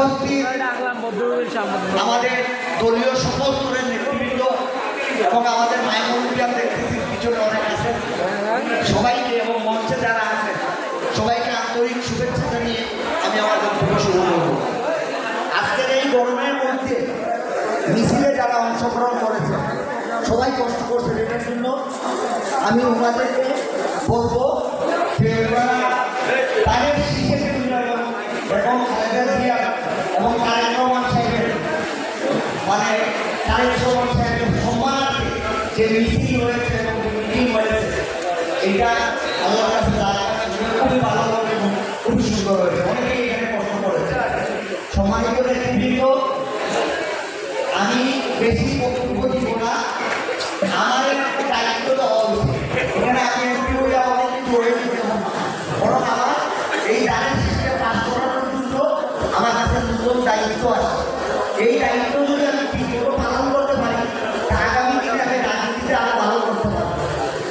উপস্থিত আমাদের দলীয় সকল স্তরের নেতৃবৃন্দ এবং আমাদের মাইনরিটিয়াম দেখতেছি পিছনে অনেক আছেন, সবাইকে এবং মঞ্চে যারা আছেন সবাইকে আন্তরিক শুভেচ্ছা জানিয়ে আমি আমার বক্তব্য শুরু করব। আজকের এই গরমের মধ্যে মিছিলে যারা অংশগ্রহণ করেছে সবাই কষ্ট করছে, এটার জন্য আমি ওনাদেরকে বলবো যে তাদের শিক্ষক এবং খালেদা জিয়া এবং তারেক রহমান সাহেবের মানে তারেক রহমান সাহেবের সম্মানার্থে যে মিছিল হয়েছে এবং মিটিং হয়েছে এটা আল্লাহর কাছে খুবই ভালো হবে এবং খুবই সুন্দর হয়েছে। অনেকেই এখানে প্রশ্ন করেছে। সম্মানিত নেতৃবৃন্দ, আমি বেশি বক্তব্য দিব না, আমার একটু দায়িত্ব দেওয়া উচিত। এখানে আমি এমপি হয়ে আমাদের কিছু হয়ে যেতে হবে, বরং আমার এই দানের সিস্টেম কাজ করানোর জন্য আমার কাছে নতুন দায়িত্ব আছে। এই দায়িত্ব যদি আমি ঠিকমতো পালন করতে পারি আগামী দিনে আমি রাজনীতিতে আরো ভালো করতে পারি।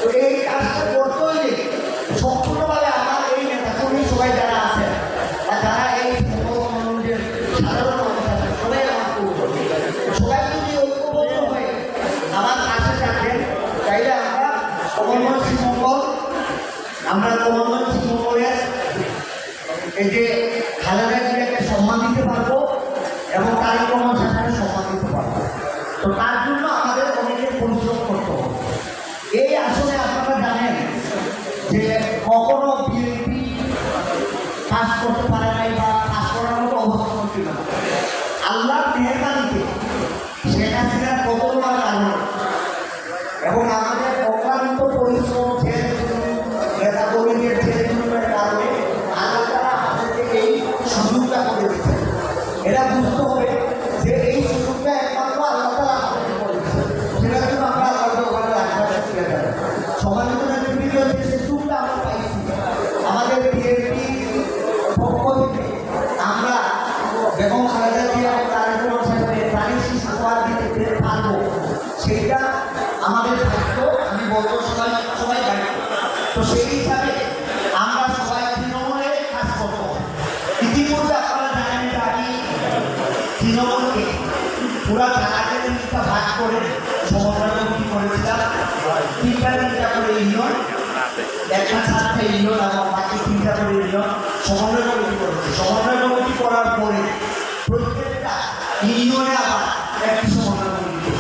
তো এই কাজটা করতে হলে সম্পূর্ণভাবে আমার এই নেতাকর্মী সবাই যারা আছে বা যারা এই সংগঠনের সাধারণ মানুষ আছে সবাই আমার করবো, সবাই যদি ঐক্যবদ্ধ হয়ে আমার কাছে থাকেন তাইলে আমরা সমন্বয় শ্রীমঙ্গল এই যে খালেদা জিয়াকে সম্মান দিতে পারবো এবং তারেক রহমান সাহেবকে সম্মান দিতে পারবো। তো তার জন্য আমাদের অনেকের পরিশ্রম করতে হবে। এই আসলে আপনারা জানেন যে কখনো বিএনপি পাস করতে পারে নাই বা পাস করার মতো অবস্থা ছিল না। আল্লাহর মেহেরবানিতে শেখ হাসিনার পতন হওয়ার কারণে এবং আমাদের অক্লান্ত পরিশ্রম নেতা কর্মীদের ছেলেগুলোর কারণে আল্লাহ তারা আমাদেরকে এই সুযোগটা করে দিচ্ছে। এরা বুঝতে হবে যে এই সুযোগটা একমাত্র আল্লাহ তারা আমাদেরকে করে দিচ্ছে, সেটা কিন্তু আমরা আল্লাহকে ওখানে রাখবার শিখে যাবে। সম্মানিত নেতৃবৃন্দ, যে সুযোগটা আমরা পাইছি আমাদের বিএনপি পক্ষ থেকে আমরা বেগম খালেদা জিয়া এবং তারেক রহমান সাহেবের প্রাণের শিশু উপহার দিতে পারবো, সেইটা আমাদের দায়িত্ব। আমি বলবো সবাই দায়িত্ব। তো সেই হিসাবে আমরা সবাই তৃণমূলে কাজ করবো। ইতিমধ্যে আপনারা জানেন যে আমি তৃণমূলকে পুরা জায়গাকে তিনটা ভাগ করে সমন্বয় কমিটি করেছিলাম। তিনটা করে ইউনিয়ন, একটা 7টা ইউনিয়ন এবং বাকি 3টা করে ইউনিয়ন সমন্বয় কমিটি করেছি। সমন্বয় কমিটি করার পরে প্রত্যেকটা ইউনিয়নে আবার একটি সমন্বয় কমিটি,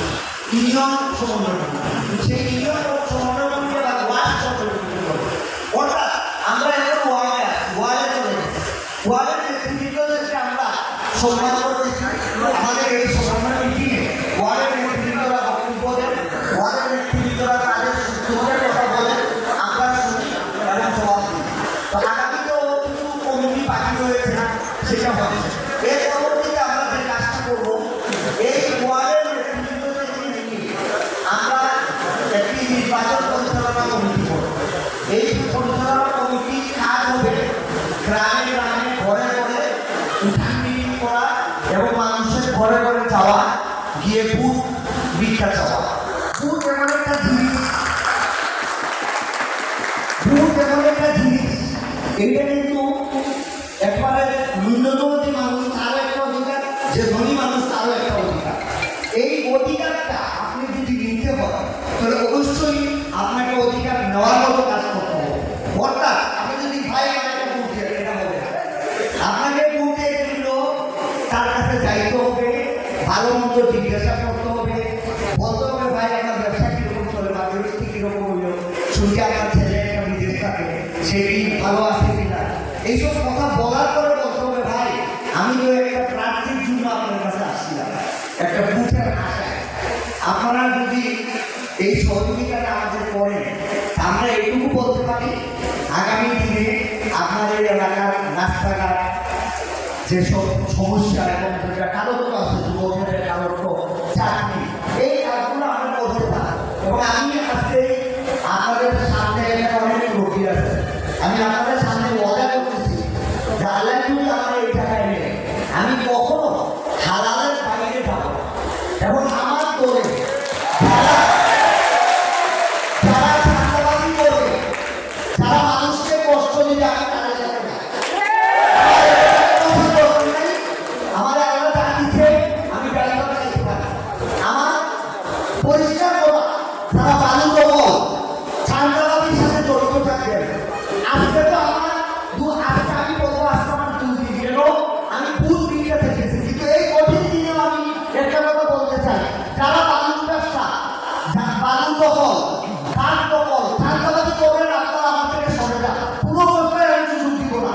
ইউনিয়ন সমন্বয় কমিটি, সেই ইউনিয়ন সমন্বয় কমিটি আবার ওয়ার্ড সমন্বয় কমিটি করে। অর্থাৎ আমরা এখন ওয়ার্ডে চলে গেছি। ওয়ার্ডের নেতৃবৃন্দদেরকে আমরা সম্মান করতেছি। আমাদের এই সমন্বয় মিটিংয়ে ওয়ার্ডের নেতৃবৃন্দরা বক্তব্য দেন, ওয়ার্ডের নেতৃবৃন্দরা তাদের সুযোগের কথা বলেন, আমরা শুনি এবং জবাব দিই। তো আগামীতেও কিছু কমিটি বাকি রয়েছে, সেটা হচ্ছে এর পরবর্তীতে আমরা যে কাজটা করবো, এই ওয়ার্ডের নেতৃবৃন্দদেরকে নিয়ে আমরা একটি নির্বাচন পরিচালনা কমিটি করব। এই পরিচালনা কমিটি কাজ হবে গ্রামে গ্রামে ঘরে ঘরে উঠান মিটিং করা এবং মানুষের ঘরে ঘরে যাওয়া, গিয়ে ভোট ভিক্ষা চাওয়া। ভোট এমন একটা জিনিস, এটা কিন্তু একবারে ন্যূনতম যে মানুষ তারও একটা অধিকার, যে ধনী মানুষ তারও একটা অধিকার। এই অধিকারটা আপনি যদি নিতে হয় তাহলে অবশ্যই আপনাকে অধিকার নেওয়ার মতো কাজ করতে হবে। অর্থাৎ আপনি যদি ভাই আমাকে ভোট দিয়ে এটা হবে, আপনাকে ভোট দিয়ে জন্য তার কাছে যাইতে হবে, ভালো মন্দ জিজ্ঞাসা করতে হবে, বলতে হবে ভাই আমার ব্যবসা কীরকম চলে বা ব্যবস্থা কীরকম হইল, শুনছি আমার ছেলে একটা বিদেশ থাকে, সেই ভালো আছে কিনা, এইসব কথা বলার পরে বলতে হবে ভাই আমি তো একটা প্রার্থীর জন্য আপনার কাছে আসছিলাম, একটা বুথের আশায়। আপনারা যদি এই সহযোগিতাটা আমাদের করেন, আমরা এইটুকু বলতে পারি আগামী দিনে আপনাদের এলাকার রাস্তাঘাট যেসব সমস্যা এবং যেটা কারত্ব আছে, যুবকের কারত্ব, চাকরি, এই কাজগুলো আমরা করতে পারি। এবং আমি আজকে আপনাদের সামনে অনেক রোগী আছে, আমি আপনাদের সামনে ওয়াদা করতেছি যে আল্লাহ যদি আমার এই জায়গায় নেই, আমি কখনো হালালের বাইরে যাব এবং আমার দলে যারা চাঁদাবাজি করবে, যারা মানুষকে কষ্ট দিবে, আমি তাদের সাথে যারা বালু দখল চাঁদাবাজির সাথে জড়িত থাকবেন। আজকে তো আমার আজকে আমি বলবো আজকে আমার 2 দিন কেন আমি ভুল দিকে থেকেছি, কিন্তু এই কঠিন দিনেও আমি একটা কথা বলতে চাই, যারা বালুর ব্যবসা বালু দখল কাঠ দখল চাঁদাবাজি করবেন আপনারা আমার থেকে সরে যান, পুরো বছর আমি সুযোগ দিব না,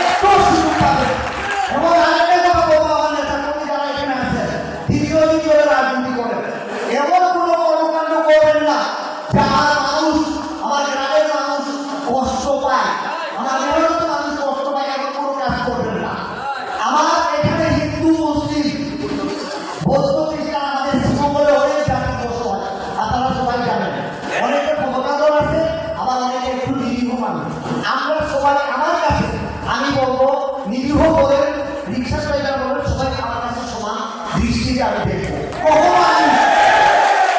একটু সুযোগ পাবেন। এবং আরেকটা কথা বলবো আমার নেতা কর্মী যারা এখানে আছে দীর্ঘদিন ধরে রাজনীতি করেন, এমন কোনো কর্মকাণ্ড করবেন না যে আমার মানুষ আমার গ্রামের মানুষ কষ্ট পায়, আমার মেহনত মানুষ কষ্ট পায়, এমন কোনো কাজ করবেন না। আমার এখানে হিন্দু মুসলিম বৌদ্ধ খ্রিস্টান আমাদের জীবনে অনেক জাতি বসবাস, আপনারা সবাই জানেন, অনেকে ক্ষমতাধর আছে আবার অনেকে একটু নিরীহ মানুষ। আমরা সবাই আমার কাছে আমি বলবো নিরীহ বলেন রিক্সা ড্রাইভার বলেন সবাই আমার কাছে সমান দৃষ্টিতে আমি দেখবো,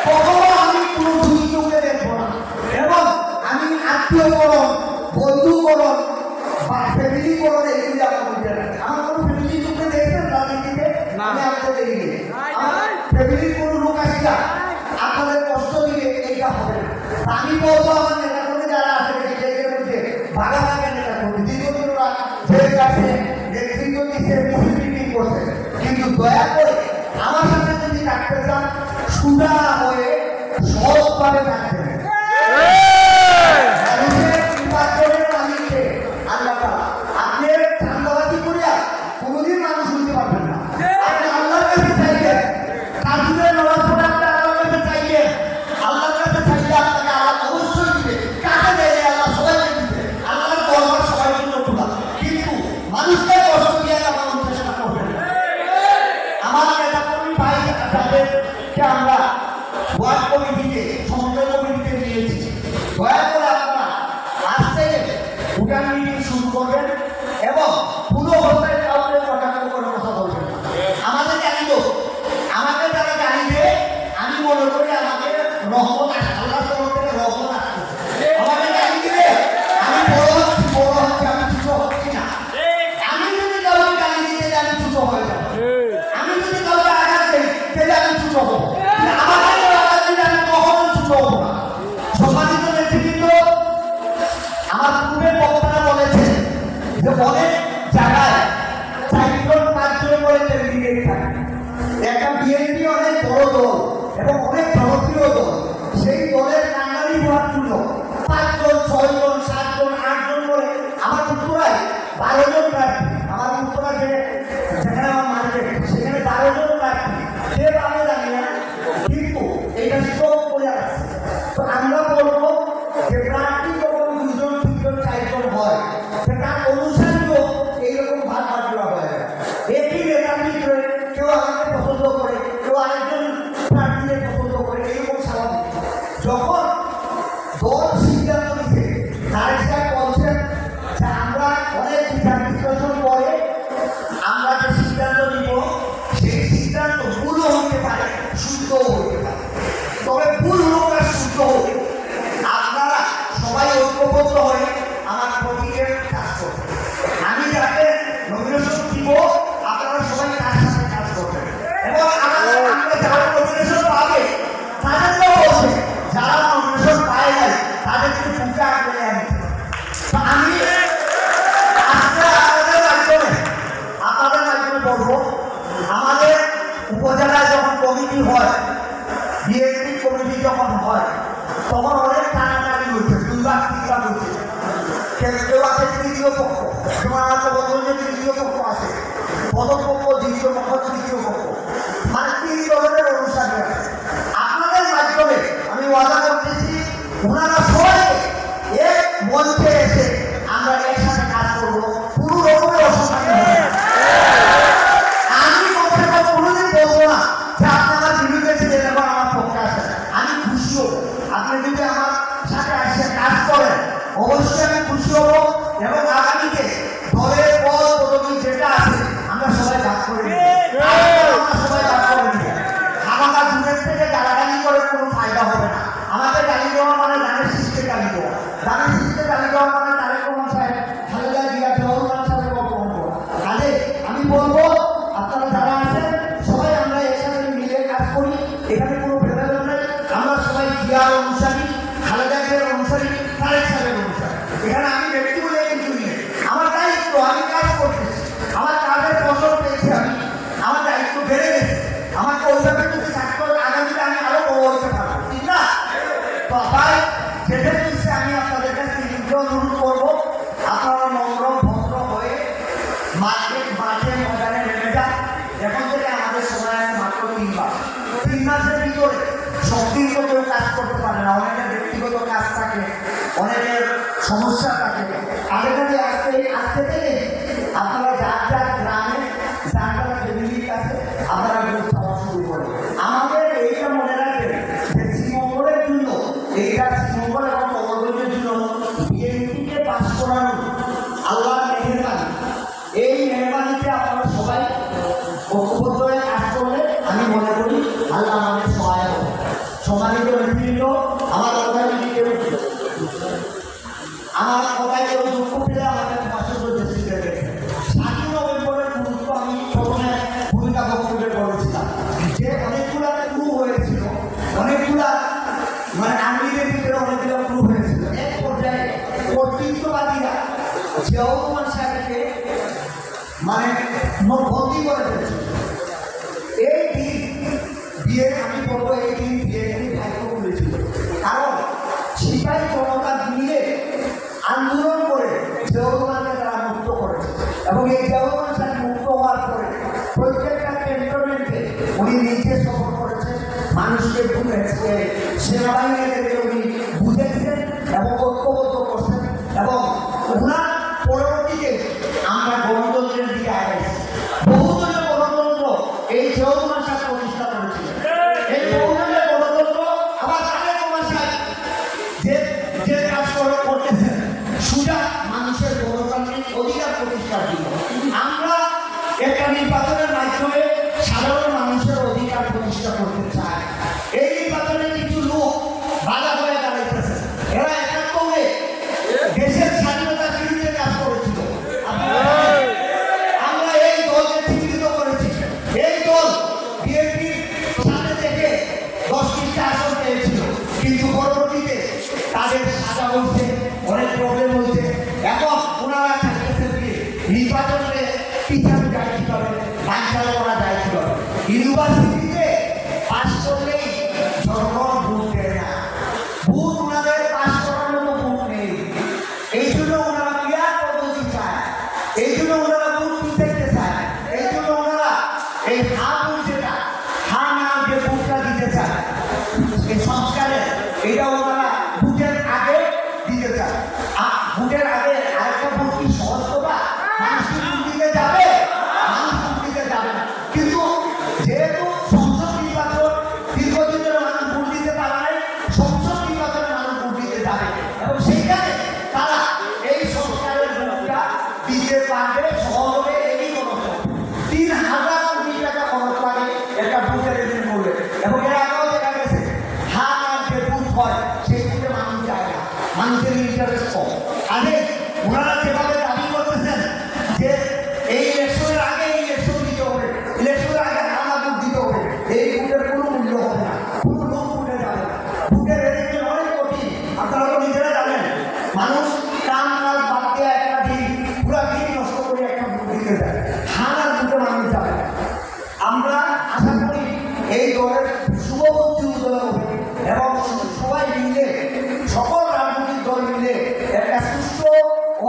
কখনো আমি কোনো দুই চোখে দেখবো না। এবং আমি আত্মীয়করণ বন্ধুকরণ বা ফ্যামিলিকরণ এগুলি আমার বুঝে রাখি। আমার কোনো ফ্যামিলি চোখে দেখছেন রাজনীতিতে আমি আপনাদের দেখিনি, আমার ফ্যামিলির কোনো লোক আসিয়া আপনাদের কষ্ট দিলে এইটা হবে না। আমি বলবো আমার নেতা কর্মী যারা আছে জেলের মধ্যে ভাগাভাগি নেতা কর্মী দীর্ঘদিন ওরা জেল কাছে নেতৃত্ব দিচ্ছে মিটিং করছে, কিন্তু দয়া করে আমার সাথে যদি থাকতে চান সুদা হয়ে সহজভাবে থাকবেন। মানুষের নির্বাচনের মালিককে আল্লাহ তাআলা আপনি চাঁদাবাজি করিয়া কোনোদিন মানুষ শুনতে পারবেন না। আপনি আল্লাহর কাছে চাইবেন, কাজুদের নামাজ পড়ে আপনি আল্লাহর কাছে চাইবেন, আল্লাহর কাছে চাইলে আপনাকে আল্লাহ অবশ্যই দিবে। কাকে দেয় আল্লাহ? সবাইকে দিবে। আল্লাহর দরবার সবার জন্য খোলা, কিন্তু মানুষকে কষ্ট দিয়ে আমার চেষ্টা করবেন না। আমার নেতা কর্মী ভাই যাদেরকে আমরা ওয়ার্ড কমিটিতে সমন্বয় কমিটিতে নিয়েছি, দয়া করে আপনারা আজ থেকে ভুটান মিটিং শুরু করবেন এবং পুরো অবস্থায় কাউকে কটাক্ষ করে কথা বলবেন না। আমাদের জানিব, আমাকে যারা জানিবে আমি মনে করি আমাকে রহমত আল্লাহ তরফ থেকে রহমত আসছে, আমাকে জানি দিবে আমি বড় হচ্ছি আমি ছোট হচ্ছি না। আমি যদি কাউকে জানি দিতে আমি ছোট হয়ে যাব, আমি যদি কাউকে আঘাত দিই তাহলে আমি ছোট হবো, আমাকে আঘাত দিলে আমি কখনো ছোট হবো না। সম্মানিত নেতৃবৃন্দ, আমার পূর্বের বক্তারা বলেছেন যে অনেক জায়গায় 4-5 করে ক্যান্ডিডেট থাকে, একটা বিএনপি অনেক বড় দল এবং অনেক জনপ্রিয় দল, সেই দলের কান্ডারি হওয়ার জন্য 5 জন 6 জন 7 জন 8 জন করে আমার উত্তরায় 12 জন প্রার্থী, আমার উত্তরা যেখানে আমার মার্কেট সেখানে 12 জন প্রার্থী, সে আমি জানি না, কিন্তু এইটা স্ট্রক করে আসছে। তো আমরা বলবো যে প্রার্থী যখন 2 জন 3 জন 4 জন হয় সেটা অনুসারীও এইরকম ভাগ বাটোয়ারা হয়ে যায়। একই নেতার ভিতরে কেউ আমাকে পছন্দ করে, কেউ আরেকজন প্রার্থীকে পছন্দ করে, এইরকম স্বাভাবিক। যখন দল সিদ্ধান্ত নিচ্ছে তার একটা কনসেপ্ট যে আমরা অনেক বিচার বিশ্লেষণ করে আমরা যে সিদ্ধান্ত নিব সেই সিদ্ধান্ত ভুলও হতে পারে শুদ্ধও হতে পারে, তবে ভুল হোক আর শুদ্ধ হোক আপনারা সবাই ঐক্যবদ্ধ হয়ে আমার প্রতীকের কাজ করবেন। আমি যাতে নমিনেশন দিব আপনারা সবাই তার সাথে কাজ করবেন এবং আমরা যারা নমিনেশন পাবে তাদেরকেও বলছে যারা নমিনেশন পায় নাই তাদেরকে পূজা করে আনতে। আমি আজকে আপনাদের মাধ্যমে বলবো, আমাদের উপজেলায় যখন কমিটি হয়, বিএনপি কমিটি যখন হয় তখন অনেক টানাটানি হয়েছে, 2 বার 3 বার হয়েছে। কেউ আছে তৃতীয় পক্ষ, তোমার আছে বলুন যে তৃতীয় পক্ষ আছে, প্রথম পক্ষ দ্বিতীয় পক্ষ তৃতীয় পক্ষ, মানে 3 ধরনের অনুষ্ঠান আছে। আপনাদের মাধ্যমে আমি ওয়াদা করতেছি ওনারা সবাইকে এক মঞ্চে এসে আমরা একসাথে কাজ করবো, পুরো রকমের অসুবিধা হবে না। আমি কথা কোনোদিন বলবো না যে আপনি আমার বিরুদ্ধে ছিলেন এবং আমার পক্ষে আসেন, আমি খুশি হব। আপনি যদি আমার সাথে আসে কাজ করেন অবশ্যই আমি খুশি হব এবং আগামীতে দলের পদ পদবি যেটা আছে আমরা সবাই ভাগ করে নিব, আমরা সবাই ভাগ করে নিব। আমাদের দূরের থেকে গালাগালি করে কোনো ফায়দা হবে না। আমাদের গালি দেওয়া মানে গানের সৃষ্টি গালি দেওয়া, গানের সৃষ্টি গালি দেওয়া মানে তারেক রহমান সাহেব খালেদা জিয়া জওহরলাল সাহেবের অপমান করা। কাজে আমি বলবো আপনারা যারা আছেন সবাই আমরা একসাথে মিলে কাজ করি, এখানে কোনো ভেদাভেদ মাঠে ময়দানে নেমে যান। এখন থেকে আমাদের সময় আছে মাত্র 3 মাস। 3 মাসের ভিতরে শক্তির মতো কাজ করতে পারে না, অনেকের ব্যক্তিগত কাজ থাকে, অনেকের সমস্যা থাকে। আগে আজকে থেকে আপনারা যার গ্রামে যার ফ্যামিলির কাছে আপনারা ভোট চাওয়া শুরু করেন। আমাদের এইটা মনে রাখবেন যে শ্রীমঙ্গলের জন্য, এইটা শ্রীমঙ্গল এবং কমলগঞ্জের জন্য বিএনপিকে পাস করানো আল্লাহর মেহেরবানি। এই মেহরবানিতে আপনারা সবাই ঐক্যবদ্ধ হয়ে কাজ করলে আমি মনে করি আল্লাহ আমাদের সহায় হবে। সম্মানিত নেতৃবৃন্দ, আমার কথায় যদি কেউ দুঃখ পেলে আমাদের পাশে দৃষ্টিতে দেখেন। 7 নভেম্বরের গুরুত্ব আমি প্রথমে ভূমিকা বক্তব্যে বলেছিলাম যে অনেকগুলা ক্রু হয়েছিল, অনেকগুলা আর্মিদের ভিতরে অনেকগুলো ক্রু হয়েছিল। এক পর্যায়ে কর্তৃত্ববাদীরা জিয়াউর রহমান সাহেবকে বন্দী করে ফেলেছিল। এই দিন আমি বলবো এই দিন বিএনপি ভাগ্য করেছিল, কারণ সিপাহী জনতা মিলে আন্দোলন করে জিয়াউর রহমানকে তারা মুক্ত করেছে। এবং এই জিয়াউর রহমান সাহেব মুক্ত হওয়ার পরে প্রত্যেকটা ক্যান্টনমেন্টে উনি নিজে সফর করেছেন, মানুষকে সেনাবাহিনীকে উনি বুঝেছেন এবং ঐক্যবদ্ধ করছেন। এবং ওনার পরবর্তীতে আমরা গণতন্ত্রের দিকে আগাইছি। বহুদলীয় গণতন্ত্র এই জিয়াউর রহমান সাহেব প্রতিষ্ঠা করেছিলেন। এই বহুদলীয় গণতন্ত্র আবার তারেক রহমান সাহেব যে কাজ করতেছেন সুজা মানুষের গণতান্ত্রিক অধিকার প্রতিষ্ঠার জন্য। আমরা একটা নির্বাচনের মাধ্যমে সাধারণ মানুষের অধিকার প্রতিষ্ঠা করতে চাই। এই নির্বাচনে কিছু লোক বাধা হয়ে দাঁড়াইতেছে। এরা একাত্তরে দেশের স্বাধীনতার বিরুদ্ধে কাজ করেছিল। আমরা এই দলকে চিহ্নিত করেছি। এই দল বিএনপির সাথে থেকে 10টি আসন পেয়েছিল, কিন্তু পরবর্তীতে তাদের সাজা হয়েছে, অনেক প্রবলেম হয়েছে। এখন ওনারা চাইতেছেন কি নির্বাচনে পিছানো যায় কীভাবে, বাঞ্ছাল করা যায় কীভাবে। ইউনিভার্সিটিতে পাশ করলেই জনগণ ভোট দেয় না, ভোট ওনাদের পাশ করার মতো ভোট নেই। এই জন্য ওনারা ক্রিয়া পদ্ধতি চায়, এই জন্য ওনারা ভোট দিতে চায়, এই জন্য ওনারা এই হা না যে ভোটটা দিতে চায়, এই সংস্কারের এটা ওনারা ভোটের আগে দিতে চায়। ভোটের আগে আরেকটা ভোট কি সহজ কথা? মানুষ ভোট দিতে যাবে, মানুষ ভোট দিতে যাবে না। কিন্তু যেহেতু সংসদ নির্বাচন দীর্ঘদিন ধরে মানুষ ভোট দিতে পারে নাই, সংসদ নির্বাচনে মানুষ ভোট দিতে যাবে এবং সেইখানে তারা এই সংস্কারের ভোটটা দিতে পারবে সহজে। এই খরচ 3000 কোটি টাকা খরচ লাগে একটা ভোটের এদিন করবে। এবং এর আগেও দেখা গেছে যে ভোট হয় সেই ভোটে মানুষ যায় না, মানুষের ইন্টারেস্ট কম। আগে ওনারা যেভাবে দাবি করতেছেন যে এই ইলেকশনের আগে ইলেকশন দিতে হবে, ইলেকশনের আগে হারা ভোট দিতে হবে, এই ভোটের কোনো মূল্য হবে না, কোনো লোক ভোটে যাবে না। ভোটের এদিকে অনেক কঠিন, আপনারা তো নিজেরা জানেন। মানুষ কাম কাজ বাদ দিয়ে একটা দিন পুরা দিন নষ্ট করে একটা ভোট দিতে যায়, হারার ভোটে মানুষ যাবে না। আমরা আশা করি এই দলের শুভবর্তী উদ্যোগ হবে এবং সবাই মিলে, সকল রাজনৈতিক দল মিলে একটা সুস্থ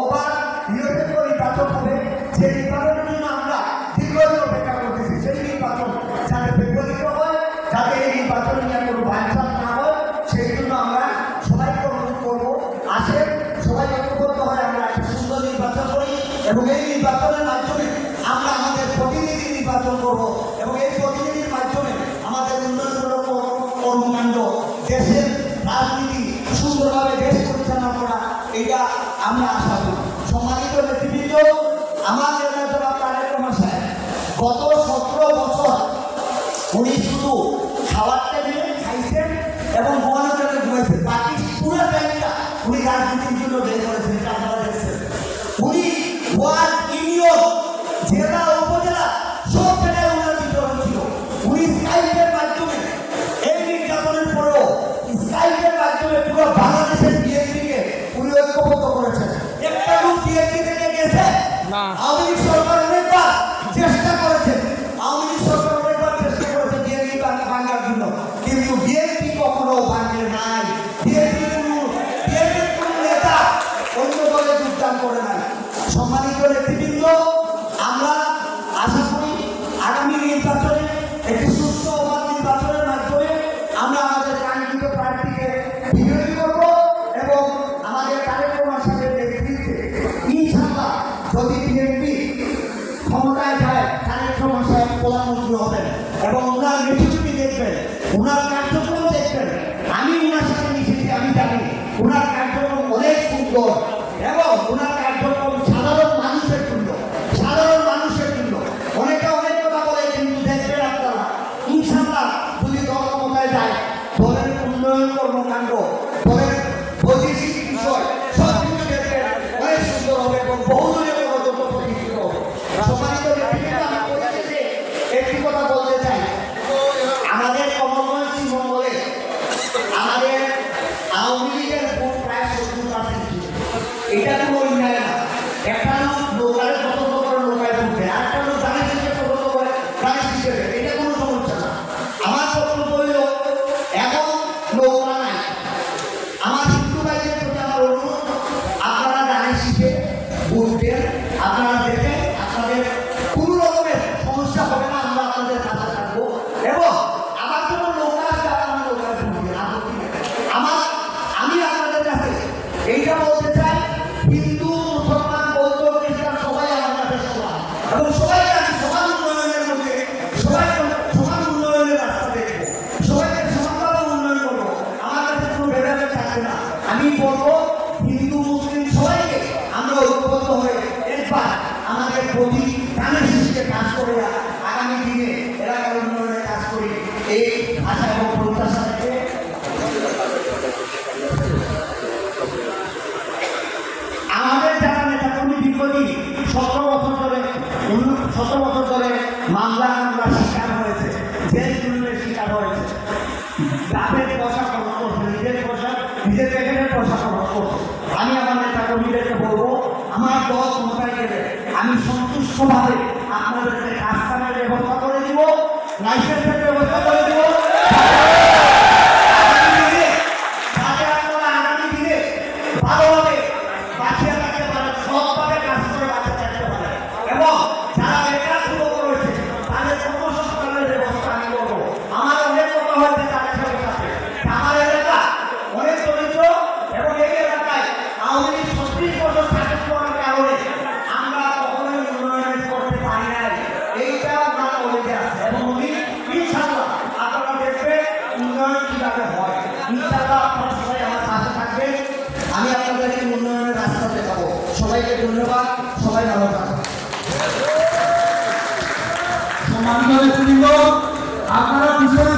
অবাধ নিরপেক্ষ নির্বাচন হবে। যে নির্বাচনের জন্য আমরা দীর্ঘদিন অপেক্ষা করতেছি, সেই নির্বাচন যাতে বিপরীত হয়, যাতে এই নির্বাচন নিয়ে কোনো বাঞ্ছাল না হয়, সেই জন্য আমরা সবাইকে অনুরোধ করবো, আসে সবাই ঐক্যবদ্ধ হয়, আমরা একটা সুন্দর নির্বাচন করি এবং এই নির্বাচনের মাধ্যমে আমরা আমাদের প্রতিনিধি নির্বাচন করব এবং এই প্রতিনিধির মাধ্যমে আমাদের উন্নয়নমূলক কর্মকাণ্ড, দেশের রাজনীতি সুন্দরভাবে দেশ পরিচালনা করা, এটা আমরা আশা করি। সম্মানিত নেতৃবৃন্দ, আমার নেতা তারেক রহমান সাহেব গত 17 বছর উনি শুধু খাওয়ার টেবিলে খাইছেন এবং মহানগরে ঘুমাইছেন, বাকি পুরো টাইমটা উনি রাজনীতির জন্য বের করেছেন, এটা আপনারা দেখছেন। উনি ওয়ার্ড, ইউনিয়ন, জেলা, উপজেলা সব জায়গায় ওনার বিতরণ ছিল। উনি স্কাইপের মাধ্যমে এই নির্যাতনের পরেও স্কাইপের মাধ্যমে পুরো বাংলাদেশের বিএনপিকে উনি ঐক্যবদ্ধ করেছেন। একটা লোক বিএনপি থেকে গেছে, আওয়ামী যদি ক্ষমতায় যায় তারেক রহমান সাহেব প্রধানমন্ত্রী হবেন এবং ওনার নেতৃত্বে দেখবেন, ওনার কার্যক্রম দেখবেন। আমি ওনার সাথে মিশেছি, আমি জানি ওনার কার্যক্রম অনেক সুন্দর এবং ওনার কার্যক্রম সাধারণ মানুষের জন্য, সাধারণ মানুষের জন্য। অনেকে অনেক কথা বলে, কিন্তু দেখবেন আপনারা ইনশাআল্লাহ যদি দল ক্ষমতায় যায়, দলের উন্নয়ন কর্মকাণ্ড, দলের বৈদেশিক বিষয় সব কিছু দেখবেন অনেক সুন্দর হবে এবং বহুদলীয় গণতন্ত্র প্রতিষ্ঠিত হবে। সম্মানিত ব্যক্তিবৃন্দ, আমি পরিশেষে একটি কথা বলতে চাই। আমাদের কমলগঞ্জ মঙ্গলে আমাদের আওয়ামী লীগের ভোট প্রায় 70% ছিল। এটা কোনো অন্যায় না। একটা লোক লোকালে পছন্দ করে লোকায় ভোট দেয়, আর একটা লোক জানে হিসেবে পছন্দ করে জানে হিসেবে, এটা কোনো সমস্যা না। আমার বক্তব্য হইল এখন নৌকা নাই। আমার হিন্দু ভাইদের প্রতি আমার অনুরোধ, আপনারা জানে শিখে ভোট দেন, আপনারা দেখেন আপনাদের কোনো রকমের সমস্যা হবে না, আমরা আপনাদের কাছে থাকবো। এবং আমার জন্য নৌকা যারা আমার নৌকায় ভোট দেন, আমি আপনাদের কাছে এইটা বলতে চাই, হিন্দু মুসলমান বৌদ্ধ খ্রিস্টান সবাই আমার কাছে সমান এবং সবাইকে আমি সমান উন্নয়নের মধ্যে সমান উন্নয়নের রাস্তা দেখবো, সবাইকে সমানভাবে উন্নয়ন করবো। আমার কাছে কোনো ভেদাভেদ থাকবে না। আমি বলবো হিন্দু মুসলিম সবাইকে আমরা ঐক্যবদ্ধ হয়ে একবার আমাদের প্রতি প্রাণের সৃষ্টিতে কাজ করে আগামী দিনে এলাকার উন্নয়নের কাজ করি, এই আশা এবং প্রত্যাশা থেকে আমাদের যারা নেতাকর্মী দীর্ঘদিন 17 বছর ধরে মামলা শিকার হয়েছে, জেল জুলুমের শিকার হয়েছে, লাভের পয়সা খরচ করছে, নিজের প্যাকেটের পয়সা খরচ করছে। আমি আমার নেতাকর্মীদেরকে বলবো, আমার দল ক্ষমতায় গেলে আমি সন্তুষ্টভাবে আপনাদেরকে কাজকামের ব্যবস্থা করে দিব, লাইসেন্সের ব্যবস্থা করে দিব, আগামী দিনে ভালোভাবে বাঁচিয়ে রাখতে পারে, সবভাবে কাজ করে বাঁচিয়ে থাকতে পারে এবং যারা বেকার যুবক রয়েছে তাদের কর্মসংস্থানের ব্যবস্থা আমি করবো। আমার অনেক কথা হয়েছে তাদের সাথে, আমার এলাকা অনেক দরিদ্র এবং এই এলাকায় আওয়ামী লীগ 36 বছর শাসন করার কারণে আমরা কখনোই উন্নয়ন করতে পারি নাই। এইটা ওনার কলেজে আছে এবং উনি ইনশাআল্লাহ আপনারা দেখবেন উন্নয়ন কিভাবে হয়। ইনশাআল্লাহ আপনারা সবাই আমার পাশে থাকবেন, আমি আপনাদেরকে উন্নয়নের রাস্তা দেখাবো। সবাইকে ধন্যবাদ, সবাই ভালো থাকবেন। সম্মানিত ব্যক্তিবৃন্দ, আপনারা পিছনে